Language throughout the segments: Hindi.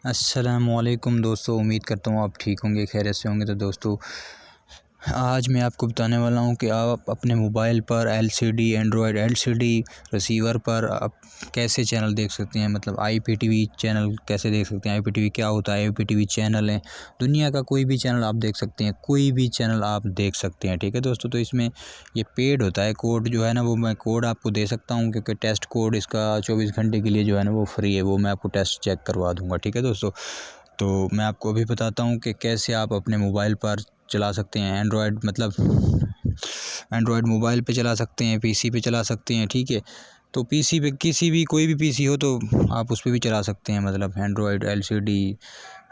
अस्सलामुअलैकुम दोस्तों, उम्मीद करता हूँ आप ठीक होंगे, खैरियत से होंगे। तो दोस्तों, आज मैं आपको बताने वाला हूँ कि आप अपने मोबाइल पर एलसीडी एंड्रॉयड एलसीडी रिसीवर पर आप कैसे चैनल देख सकते हैं। मतलब आईपीटीवी चैनल कैसे देख सकते हैं। आईपीटीवी क्या होता है? आईपीटीवी चैनल है, दुनिया का कोई भी चैनल आप देख सकते हैं, कोई भी चैनल आप देख सकते हैं। ठीक है दोस्तों, तो इसमें ये पेड होता है। कोड जो है ना, वो मैं कोड आपको दे सकता हूँ, क्योंकि टेस्ट कोड इसका 24 घंटे के लिए जो है ना वो फ्री है। वो मैं आपको टेस्ट चेक करवा दूँगा। ठीक है दोस्तों, तो मैं आपको अभी बताता हूँ कि कैसे आप अपने मोबाइल पर चला सकते हैं। एंड्रॉयड मतलब एंड्रॉयड मोबाइल पे चला सकते हैं, पीसी पे चला सकते हैं। ठीक है, तो पीसी पे किसी भी कोई भी पीसी हो तो आप उस पे भी चला सकते हैं। मतलब एंड्रॉयड एलसीडी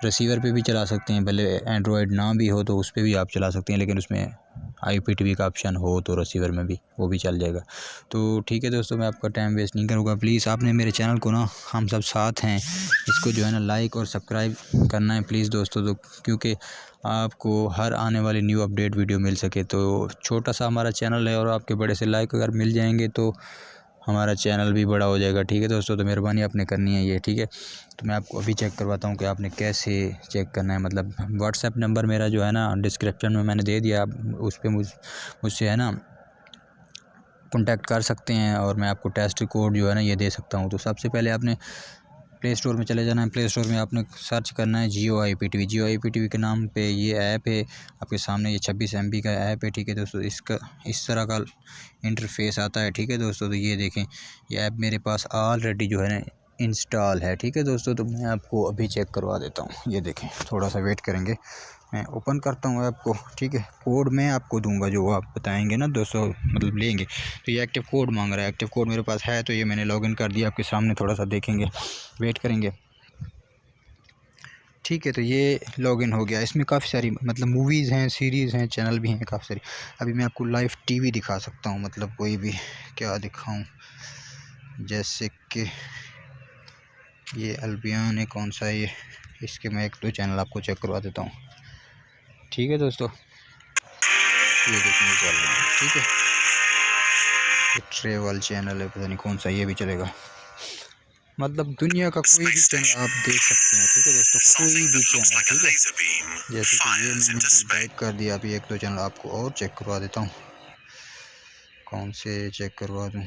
रिसीवर पे भी चला सकते हैं। भले एंड्रॉयड ना भी हो तो उस पे भी आप चला सकते हैं, लेकिन उसमें आईपीटीवी का ऑप्शन हो तो रिसीवर में भी वो भी चल जाएगा। तो ठीक है दोस्तों, मैं आपका टाइम वेस्ट नहीं करूँगा। प्लीज़ आपने मेरे चैनल को ना, हम सब साथ हैं, इसको जो है ना लाइक और सब्सक्राइब करना है प्लीज़ दोस्तों। तो क्योंकि आपको हर आने वाली न्यू अपडेट वीडियो मिल सके। तो छोटा सा हमारा चैनल है, और आपके बड़े से लाइक अगर मिल जाएंगे तो हमारा चैनल भी बड़ा हो जाएगा। ठीक है दोस्तों, तो मेहरबानी आपने करनी है ये। ठीक है, तो मैं आपको अभी चेक करवाता हूँ कि आपने कैसे चेक करना है। मतलब व्हाट्सएप नंबर मेरा जो है ना डिस्क्रिप्शन में मैंने दे दिया, आप उस पर मुझसे है ना कॉन्टैक्ट कर सकते हैं, और मैं आपको टेस्ट कोड जो है ना ये दे सकता हूँ। तो सबसे पहले आपने प्ले स्टोर में चले जाना है। प्ले स्टोर में आपने सर्च करना है जियो आईपीटीवी। जियो आईपीटीवी के नाम पे ये ऐप है आपके सामने। ये 26 MB का ऐप है। ठीक है दोस्तों, इसका इस तरह का इंटरफेस आता है। ठीक है दोस्तों, तो ये देखें, ये ऐप मेरे पास ऑलरेडी जो है ना इंस्टॉल है। ठीक है दोस्तों, तो मैं आपको अभी चेक करवा देता हूँ। ये देखें, थोड़ा सा वेट करेंगे, मैं ओपन करता हूँ ऐप को। ठीक है, कोड मैं आपको दूंगा जो आप बताएंगे ना दोस्तों, मतलब लेंगे। तो ये एक्टिव कोड मांग रहा है। एक्टिव कोड मेरे पास है, तो ये मैंने लॉगिन कर दिया आपके सामने। थोड़ा सा देखेंगे, वेट करेंगे। ठीक है, तो ये लॉगिन हो गया। इसमें काफ़ी सारी मतलब मूवीज़ हैं, सीरीज़ हैं, चैनल भी हैं काफ़ी सारी। अभी मैं आपको लाइव टीवी दिखा सकता हूँ। मतलब कोई भी, क्या दिखाऊँ, जैसे कि ये अल्बियान है, कौन सा है ये, इसके मैं 1-2 चैनल आपको चेक करवा देता हूँ। ठीक है दोस्तों, ये देखने चल रहा है। ठीक है, ये ट्रेवल चैनल है, पता नहीं कौन सा, ये भी चलेगा। मतलब दुनिया का कोई भी चैनल आप देख सकते हैं। ठीक है दोस्तों, कोई भी चैनल। ठीक है, जैसे कि ये मैंने टाइप कर दिया। अभी 1-2 चैनल आपको और चेक करवा देता हूँ। कौन से चेक करवा दूँ?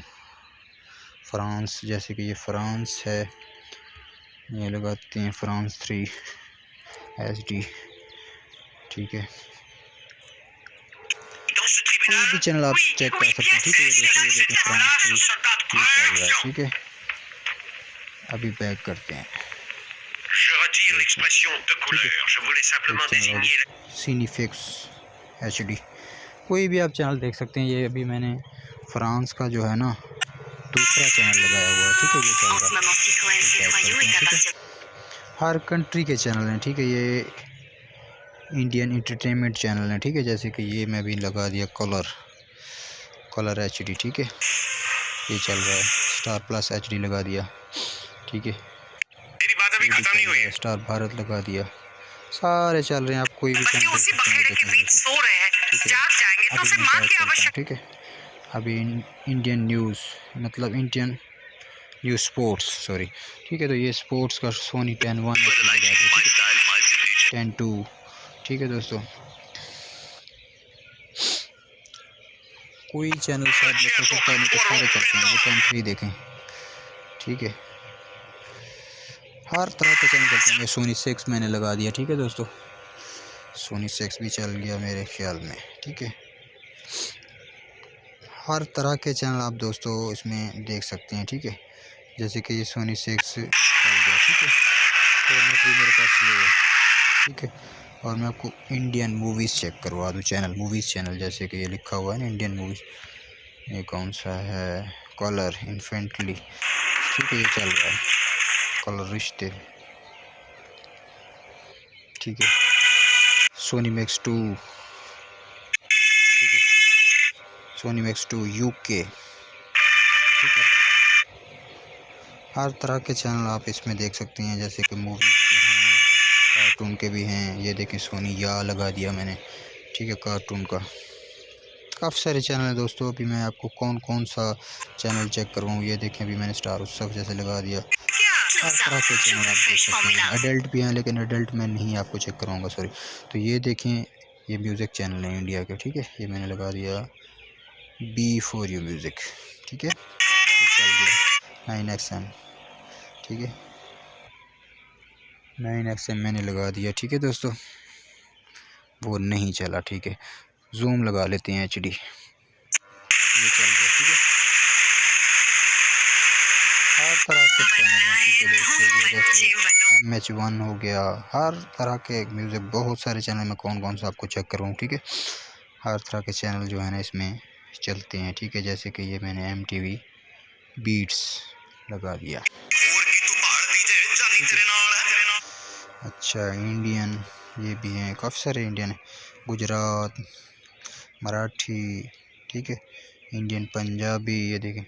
फ्रांस, जैसे कि ये फ्रांस है, ये लगाते हैं फ्रांस 3 HD। ठीक है, कोई भी चैनल आप चेक कर सकते हैं। ठीक है, ये देखिए फ्रांस 3 ये चल रहा है। ठीक है, अभी बैक करते हैं। सिनीफिक्स HD, कोई भी आप चैनल देख सकते हैं। ये अभी मैंने फ्रांस का जो है ना दूसरा चैनल लगाया हुआ है। ठीक है, ये चल रहा है। हर कंट्री के चैनल हैं। ठीक है, ये इंडियन एंटरटेनमेंट चैनल है। ठीक है, जैसे कि ये मैं भी लगा दिया कलर HD। ठीक है, ये चल रहा है। स्टार प्लस HD लगा दिया। ठीक है, मेरी बात अभी खत्म नहीं हुई है। स्टार भारत लगा दिया। सारे चल रहे हैं, आप कोई भी चैनल देख सकते हैं। ठीक है, अभी इंडियन न्यूज़, मतलब इंडियन न्यूज़ स्पोर्ट्स, सॉरी। ठीक है, तो ये स्पोर्ट्स का सोनी 10-1 10-2। ठीक है दोस्तों, कोई चैनल शायद देख सकता है, नहीं तो सारे चलते हैं। 10-3 देखें। ठीक है, हर तरह के चैनल चलते हैं। सोनी 6 मैंने लगा दिया। ठीक है दोस्तों, सोनी 6 भी चल गया मेरे ख्याल में। ठीक है, हर तरह के चैनल आप दोस्तों इसमें देख सकते हैं। ठीक है, जैसे कि ये सोनी 6 चल गया। ठीक है, तो नेट मेरे पास स्लो है। ठीक है, और मैं आपको इंडियन मूवीज़ चेक करवा दूँ। चैनल मूवीज़ चैनल, जैसे कि ये लिखा हुआ है ना इंडियन मूवीज़, ये कौन सा है, कलर इन्फेंटली। ठीक है, ये चल रहा है कलर रिश्ते। ठीक है, सोनी मैक्स 2। ठीक है, सोनी मैक्स 2 UK। ठीक है, हर तरह के चैनल आप इसमें देख सकते हैं, जैसे कि मूवीज़ के हैं, कार्टून के भी हैं। ये देखें, सोनी या लगा दिया मैंने। ठीक है, कार्टून का काफ़ी सारे चैनल हैं दोस्तों। अभी मैं आपको कौन कौन सा चैनल चेक करवाऊँ, ये देखें। अभी मैंने स्टार उत्सव जैसे लगा दिया। हर तरह के चैनल आप देख सकते हैं। अडल्ट भी हैं लेकिन अडल्ट में नहीं आपको चेक कराऊंगा, सॉरी। तो ये देखें, ये म्यूज़िक चैनल है इंडिया के, ठीक है। ये मैंने लगा दिया B4U म्यूज़िक, ठीक है। तो चल गया 9XM, ठीक है। 9XM मैंने लगा दिया, ठीक है दोस्तों। वो नहीं चला, ठीक है। जूम लगा लेते हैं HD, ये चल गया, ठीक है। हर तरह के चैनल हैं, ठीक है दोस्तों। ये देखिए MH1 हो गया, हर तरह के म्यूज़िक, बहुत सारे चैनल में कौन कौन सा आपको चेक करूँ, ठीक है। हर तरह के चैनल जो है ना इसमें चलते हैं, ठीक है। जैसे कि ये मैंने MTV बीट्स लगा दिया। अच्छा, इंडियन ये भी हैं, काफ़ी सारे इंडियन हैं। गुजरात, मराठी, ठीक है। इंडियन पंजाबी, ये देखें,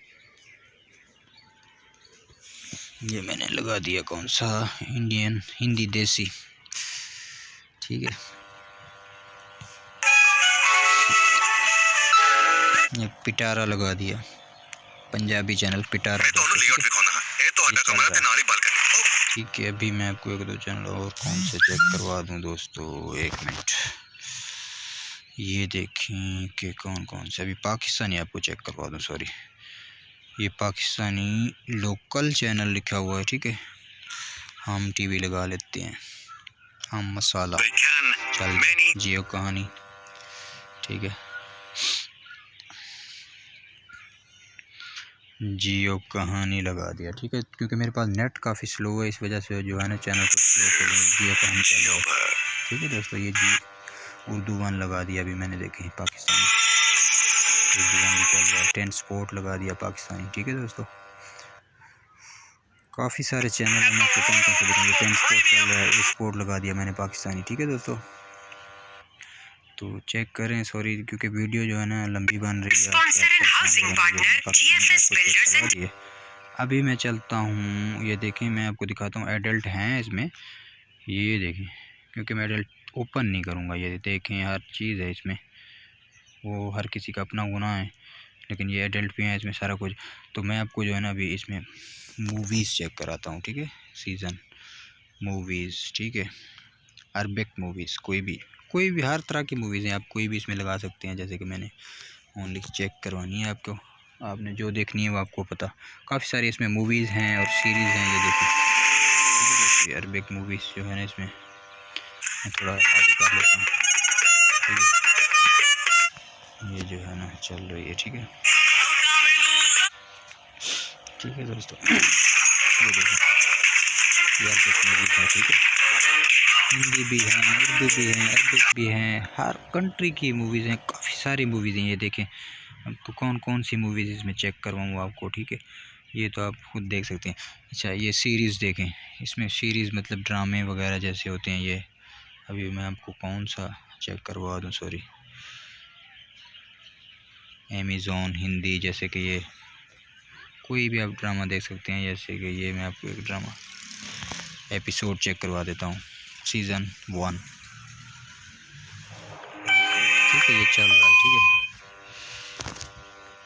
ये मैंने लगा दिया कौन सा, इंडियन हिंदी देसी, ठीक है। ये पिटारा लगा दिया, पंजाबी चैनल पिटारा, ठीक है। अभी मैं आपको एक दो चैनल और कौन से चेक करवा दूं दोस्तों, एक मिनट। ये देखें कि कौन कौन से, अभी पाकिस्तानी आपको चेक करवा दूं, सॉरी। ये पाकिस्तानी लोकल चैनल लिखा हुआ है, ठीक है। हम TV लगा लेते हैं, हम मसाला, चल जियो कहानी, ठीक है। जियो कहानी लगा दिया, ठीक है। क्योंकि मेरे पास नेट काफ़ी स्लो है, इस वजह से जो है ना चैनल को स्लो कर जियो कहानी चल रहा है, ठीक है दोस्तों। ये जियो उर्दू 1 लगा दिया अभी मैंने, देखे पाकिस्तानी उर्दू 1 भी चल रहा है। 10 स्पोर्ट लगा दिया पाकिस्तानी, ठीक है दोस्तों। काफ़ी सारे चैनल हैं, मैं आपको कौन कौन से दिखाऊंगा। 10 स्पोर्ट चल रहा है, स्पोर्ट लगा दिया मैंने पाकिस्तानी, ठीक है दोस्तों। तो चेक करें, सॉरी क्योंकि वीडियो जो है ना लंबी बन रही है। अभी मैं चलता हूँ, ये देखें, मैं आपको दिखाता हूँ। एडल्ट हैं इसमें, ये देखें, क्योंकि मैं एडल्ट ओपन नहीं करूँगा। ये देखें, हर चीज़ है इसमें, वो हर किसी का अपना गुनाह है, लेकिन ये एडल्ट भी हैं इसमें सारा कुछ। तो मैं आपको जो है ना अभी इसमें मूवीज़ चेक कराता हूँ, ठीक है। सीज़न मूवीज़, ठीक है। अरबिक मूवीज़, कोई भी हर तरह की मूवीज़ हैं, आप कोई भी इसमें लगा सकते हैं। जैसे कि मैंने ओनली चेक करवानी है आपको, आपने जो देखनी है वो आपको पता। काफ़ी सारी इसमें मूवीज़ हैं और सीरीज़ हैं, ये देखिए। अरबिक मूवीज़ जो है ना इसमें मैं थोड़ा आगे कर लेता हूँ, ये जो है ना चल रही है, ठीक है, ठीक है दोस्तों। ये देखिए, ये अरबिक मूवीज़ है, ठीक है। हिंदी भी हैं, उर्दू भी हैं, अरबिक भी हैं, हर कंट्री की मूवीज़ हैं, काफ़ी सारी मूवीज़ हैं। ये देखें, तो कौन कौन सी मूवीज़ इसमें चेक करवाऊँ आपको, ठीक है। ये तो आप खुद देख सकते हैं। अच्छा, ये सीरीज़ देखें, इसमें सीरीज़ मतलब ड्रामे वगैरह जैसे होते हैं ये। अभी मैं आपको कौन सा चेक करवा दूँ, सॉरी। अमेज़ॉन हिंदी, जैसे कि ये कोई भी आप ड्रामा देख सकते हैं। जैसे कि ये मैं आपको एक ड्रामा एपिसोड चेक करवा देता हूँ, सीज़न 1, ठीक है। ये चल रहा है, ठीक है।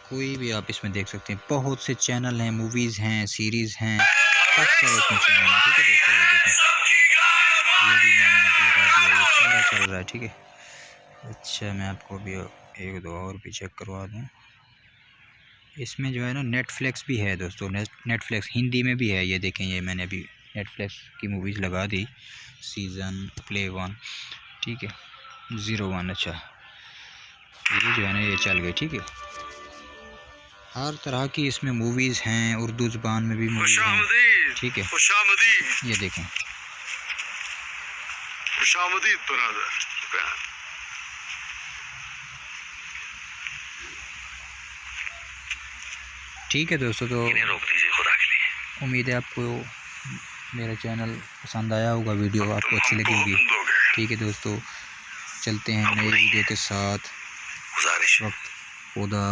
कोई भी आप इसमें देख सकते हैं, बहुत से चैनल हैं, मूवीज़ हैं, सीरीज़ हैं, काफ़ी सारे इसमें चैनल हैं, ठीक है दोस्तों। ये देखें, ये भी मैंने आपको लगा दिया, ये सारा चल रहा है, ठीक है। अच्छा, मैं आपको अभी एक दो और भी चेक करवा दूँ। इसमें जो है ना नेटफ्लिक्स भी है दोस्तों, नेटफ्लिक्स हिंदी में भी है। ये देखें, ये मैंने अभी नेटफ्लिक्स की मूवीज़ लगा दी, सीज़न प्ले 1, ठीक है, 01। अच्छा, ये जो है ना ये चल गई, ठीक है। हर तरह की इसमें मूवीज़ हैं, उर्दू ज़बान में भी मूवीज़ हैं, ठीक है। ये देखें, ठीक है दोस्तों। तो उम्मीद है आपको मेरा चैनल पसंद आया होगा, वीडियो आपको अच्छी लगी होगी, ठीक है दोस्तों। चलते हैं नए वीडियो के साथ, खुदा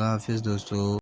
हाफिज़ दोस्तों।